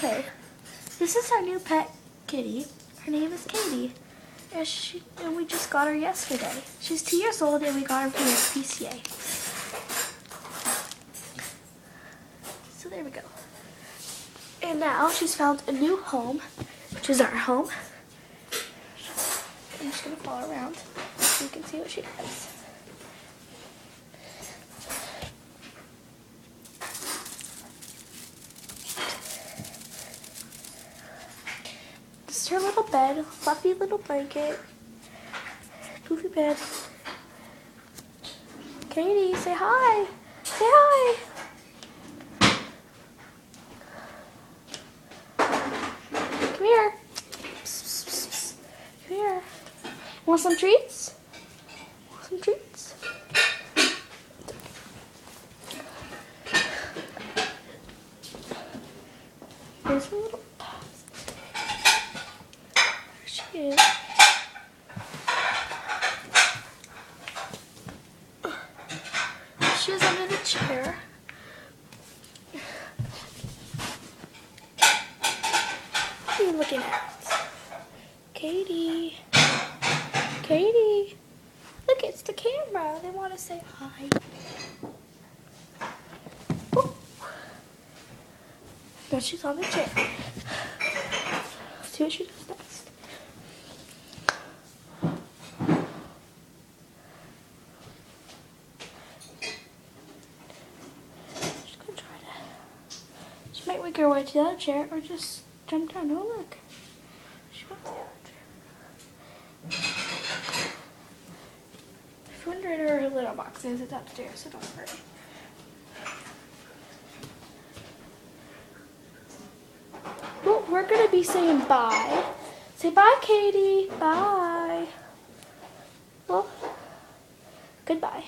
Okay, this is our new pet kitty. Her name is Katie, and we just got her yesterday. She's 2 years old, and we got her from the PCA. So there we go. And now she's found a new home, which is our home. I'm just gonna follow around so you can see what she does. This is her little bed, fluffy little blanket, poofy bed. Katie, say hi. Say hi. Come here. Psst, psst, psst. Come here. Want some treats? Want some treats? Here's her little paws. There she is. She's under the chair. What are you looking at? Katie. Katie. Look, it's the camera. They want to say hi. Oh. Now she's on the chair. Let's see what she does next. She's gonna try to. She might wiggle her way to the other chair or just jump down. Oh, look. She went to the other chair. If you're wondering where her little box is, it's upstairs, so don't worry. Well, we're going to be saying bye. Say bye, Katie. Bye. Well, goodbye.